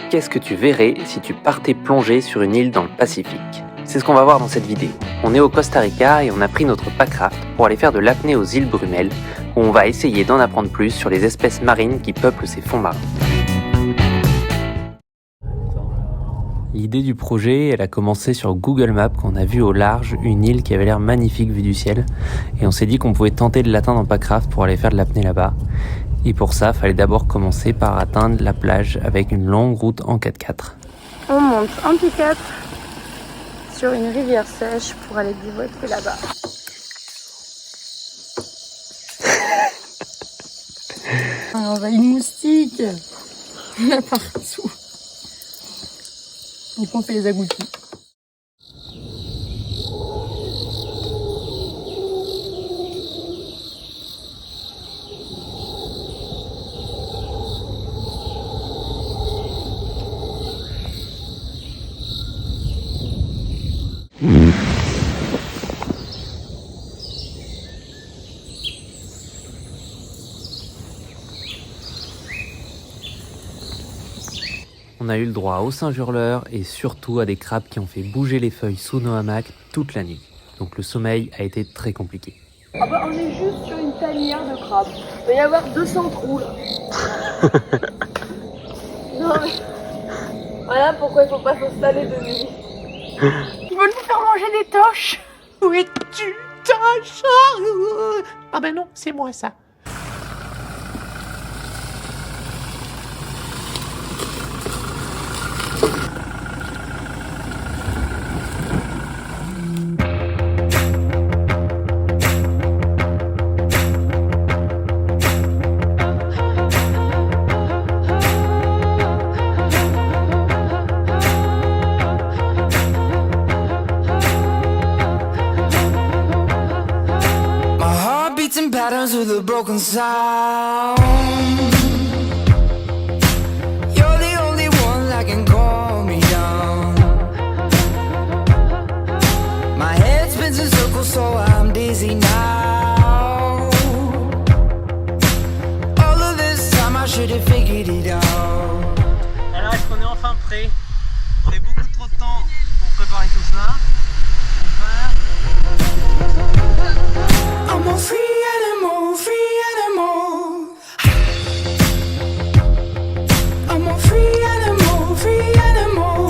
qu'est-ce que tu verrais si tu partais plonger sur une île dans le Pacifique? C'est ce qu'on va voir dans cette vidéo. On est au Costa Rica et on a pris notre packraft pour aller faire de l'apnée aux îles Brumelles, où on va essayer d'en apprendre plus sur les espèces marines qui peuplent ces fonds marins. L'idée du projet, elle a commencé sur Google Maps quand on a vu au large une île qui avait l'air magnifique vue du ciel. Et on s'est dit qu'on pouvait tenter de l'atteindre en packraft pour aller faire de l'apnée là-bas. Et pour ça, il fallait d'abord commencer par atteindre la plage avec une longue route en 4x4. On monte en pick-up sur une rivière sèche pour aller bivouaquer là-bas. On va une moustique. Il y en a partout. Donc on fait les agoutis. On a eu le droit aux singes hurleurs et surtout à des crabes qui ont fait bouger les feuilles sous nos hamacs toute la nuit. Donc le sommeil a été très compliqué. Ah bah on est juste sur une tanière de crabes. Il va y avoir 200 trous là. Non mais... Voilà pourquoi il faut pas s'installer de nuit. Ils veulent nous faire manger des toches. Où es-tu, Toche? Ah ben non, c'est moi ça. Patterns with a broken sound. You're the only one that can calm me down. My head spins in circles so I'm dizzy now. All of this time I should have figured it out. Alors est-ce qu'on est enfin prêt? On a beaucoup trop de temps pour préparer tout ça. I'm a free animal, free animal. I'm a free animal, free animal.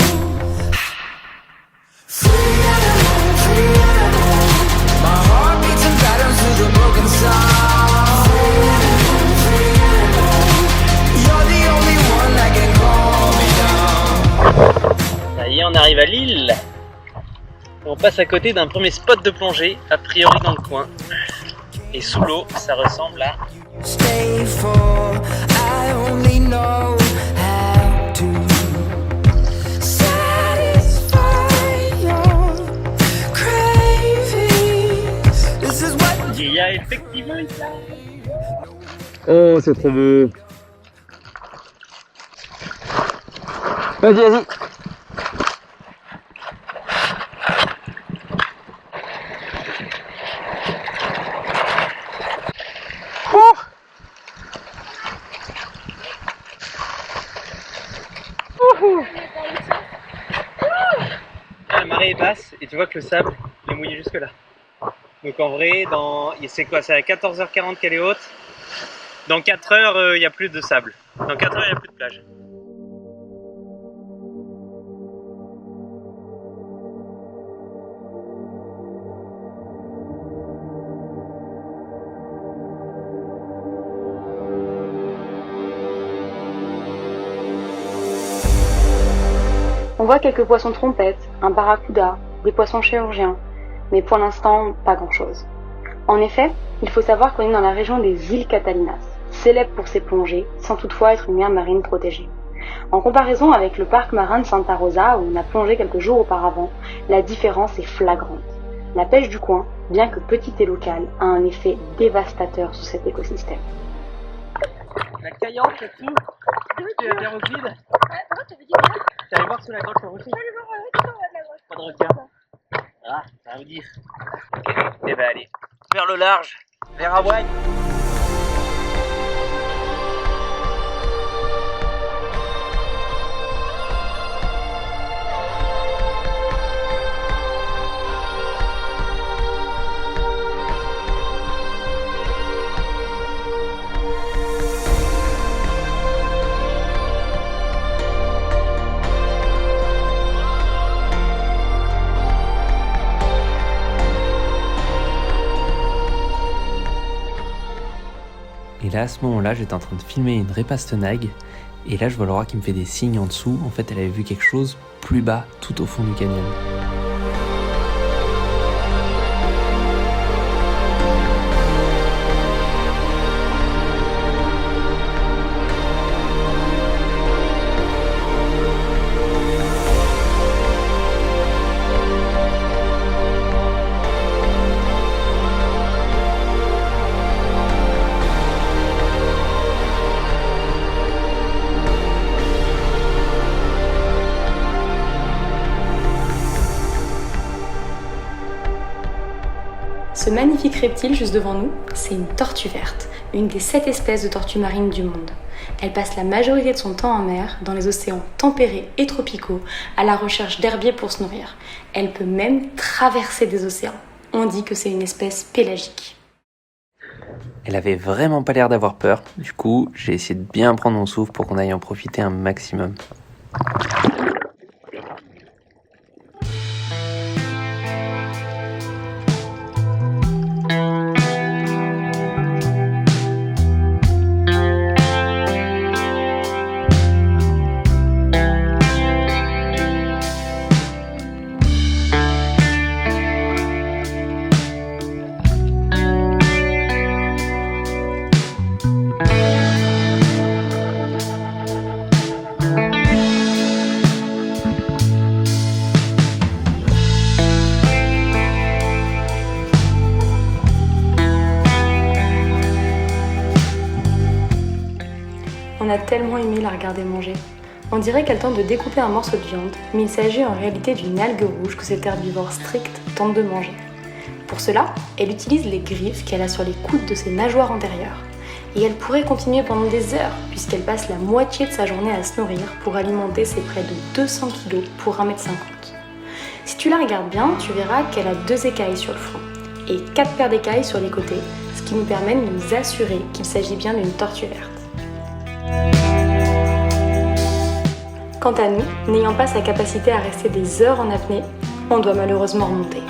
Free animal, free animal. My heart beats in patterns with a broken sound. Free animal, you're the only one that can calm me down. Ça y est, on arrive à l'île. On passe à côté d'un premier spot de plongée, a priori dans le coin. Et sous l'eau, ça ressemble à... Stay for, I only know how to satisfy your cravings. This is what Il y a effectivement une plage. Oh, c'est trop beau. Vas-y, vas-y. La marée est basse et tu vois que le sable est mouillé jusque là. Donc en vrai, c'est quoi? C'est à 14h40 qu'elle est haute. Dans 4 heures, il n'y a plus de sable. Dans 4 heures, il n'y a plus de plage. On voit quelques poissons trompettes, un barracuda, des poissons chirurgiens, mais pour l'instant, pas grand-chose. En effet, il faut savoir qu'on est dans la région des îles Catalinas, célèbre pour ses plongées, sans toutefois être une aire marine protégée. En comparaison avec le parc marin de Santa Rosa, où on a plongé quelques jours auparavant, la différence est flagrante. La pêche du coin, bien que petite et locale, a un effet dévastateur sur cet écosystème. La caillante, c'est tout. Tu vas bien au vide. Ouais, tu avais dit quoi? T'allais voir sous la grotte le rocher. Allez voir tout en haut de la grotte. Pas de requin. Ah, ça va vous dire. Eh ben allez, vers le large, vers Hawaï. à ce moment-là, j'étais en train de filmer une raie pastenague, et là je vois Laura qui me fait des signes en dessous. En fait, elle avait vu quelque chose plus bas, tout au fond du canyon. Ce magnifique reptile juste devant nous, c'est une tortue verte, une des 7 espèces de tortues marines du monde. Elle passe la majorité de son temps en mer, dans les océans tempérés et tropicaux, à la recherche d'herbiers pour se nourrir. Elle peut même traverser des océans. On dit que c'est une espèce pélagique. Elle avait vraiment pas l'air d'avoir peur, du coup j'ai essayé de bien prendre mon souffle pour qu'on aille en profiter un maximum. On a tellement aimé la regarder manger. On dirait qu'elle tente de découper un morceau de viande, mais il s'agit en réalité d'une algue rouge que cet herbivore strict tente de manger. Pour cela, elle utilise les griffes qu'elle a sur les coudes de ses nageoires antérieures. Et elle pourrait continuer pendant des heures, puisqu'elle passe la moitié de sa journée à se nourrir pour alimenter ses près de 200 kg pour 1,50 m. Si tu la regardes bien, tu verras qu'elle a 2 écailles sur le front et 4 paires d'écailles sur les côtés, ce qui nous permet de nous assurer qu'il s'agit bien d'une tortue verte. Quant à nous, n'ayant pas sa capacité à rester des heures en apnée, on doit malheureusement remonter.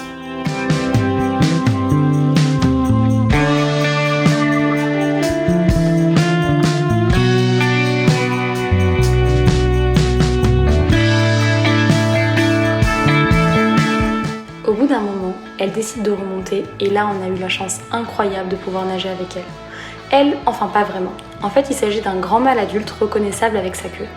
Au bout d'un moment, elle décide de remonter et là on a eu la chance incroyable de pouvoir nager avec elle. Elle, enfin pas vraiment. En fait, il s'agit d'un grand mâle adulte reconnaissable avec sa queue.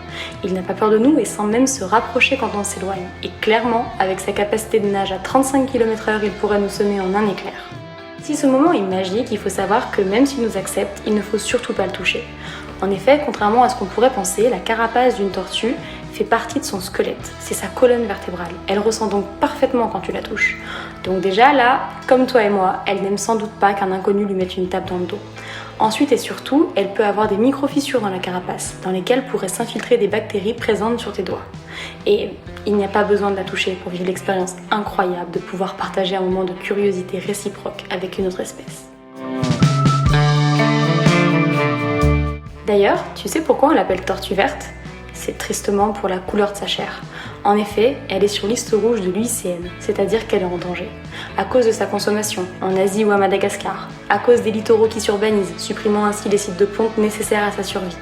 Il n'a pas peur de nous et semble même se rapprocher quand on s'éloigne. Et clairement, avec sa capacité de nage à 35 km/h, il pourrait nous semer en un éclair. Si ce moment est magique, il faut savoir que même s'il nous accepte, il ne faut surtout pas le toucher. En effet, contrairement à ce qu'on pourrait penser, la carapace d'une tortue fait partie de son squelette, c'est sa colonne vertébrale. Elle ressent donc parfaitement quand tu la touches. Donc déjà là, comme toi et moi, elle n'aime sans doute pas qu'un inconnu lui mette une tape dans le dos. Ensuite et surtout, elle peut avoir des micro-fissures dans la carapace, dans lesquelles pourraient s'infiltrer des bactéries présentes sur tes doigts. Et il n'y a pas besoin de la toucher pour vivre l'expérience incroyable de pouvoir partager un moment de curiosité réciproque avec une autre espèce. D'ailleurs, tu sais pourquoi on l'appelle tortue verte ? C'est tristement pour la couleur de sa chair. En effet, elle est sur liste rouge de l'UICN, c'est-à-dire qu'elle est en danger. À cause de sa consommation, en Asie ou à Madagascar, à cause des littoraux qui s'urbanisent, supprimant ainsi les sites de ponte nécessaires à sa survie,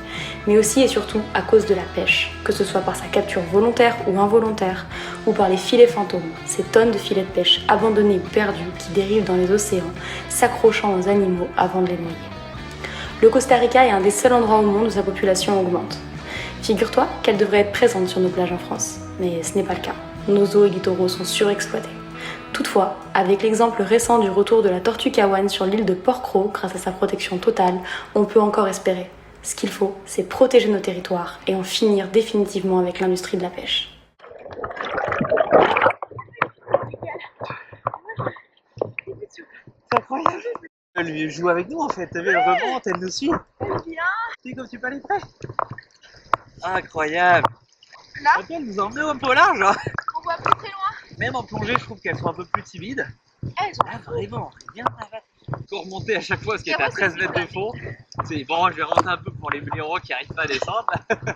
mais aussi et surtout à cause de la pêche, que ce soit par sa capture volontaire ou involontaire, ou par les filets fantômes, ces tonnes de filets de pêche abandonnés ou perdus qui dérivent dans les océans, s'accrochant aux animaux avant de les noyer. Le Costa Rica est un des seuls endroits au monde où sa population augmente. Figure-toi qu'elle devrait être présente sur nos plages en France, mais ce n'est pas le cas. Nos eaux et littoraux sont surexploités. Toutefois, avec l'exemple récent du retour de la tortue kawan sur l'île de Port-Cros grâce à sa protection totale, on peut encore espérer. Ce qu'il faut, c'est protéger nos territoires et en finir définitivement avec l'industrie de la pêche. C'est incroyable. Elle joue avec nous en fait, t'as vu, elle remonte, elle nous suit. Elle vient. Tu sais comme tu peux aller près. Incroyable. Là, elle nous emmène un peu au large. Hein. on voit plus très loin. Même en plongée, je trouve qu'elles sont un peu plus timides. Elles sont Là, vraiment, bien savate. Faut remonter à chaque fois parce qu'elle est à 13 mètres de fond. C'est bon, je vais rentrer un peu pour les blaireaux qui n'arrivent pas à descendre. Allez,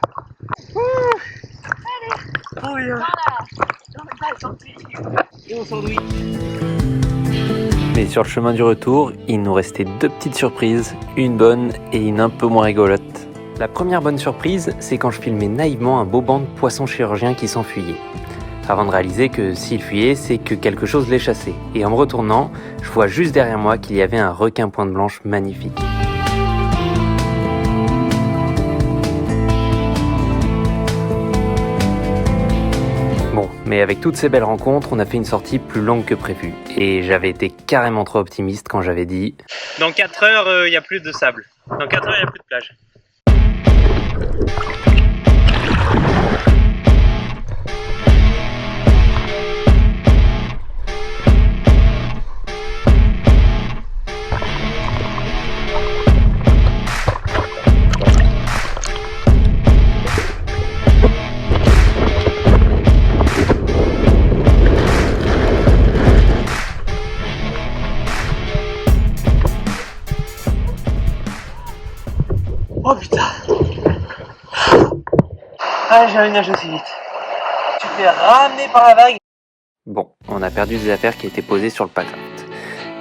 Oh bien. voilà. On va pas sortir. Et on s'ennuie. Mais sur le chemin du retour, il nous restait 2 petites surprises, une bonne et une un peu moins rigolote. La première bonne surprise, c'est quand je filmais naïvement un beau banc de poissons chirurgiens qui s'enfuyait. Avant de réaliser que s'il fuyait, c'est que quelque chose les chassait. Et en me retournant, je vois juste derrière moi qu'il y avait un requin pointe blanche magnifique. Bon, mais avec toutes ces belles rencontres, on a fait une sortie plus longue que prévu. Et j'avais été carrément trop optimiste quand j'avais dit « Dans 4 heures, il n'y a plus de sable. Dans 4 heures, il n'y a plus de plage. » Oh putain! Ah, j'ai jamais nagé aussi vite. Tu te fais ramener par la vague. Bon, on a perdu des affaires qui étaient posées sur le Pacraft.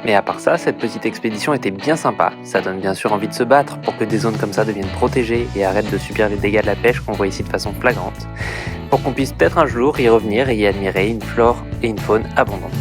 Mais à part ça, cette petite expédition était bien sympa. Ça donne bien sûr envie de se battre pour que des zones comme ça deviennent protégées et arrêtent de subir les dégâts de la pêche qu'on voit ici de façon flagrante, pour qu'on puisse peut-être un jour y revenir et y admirer une flore et une faune abondantes.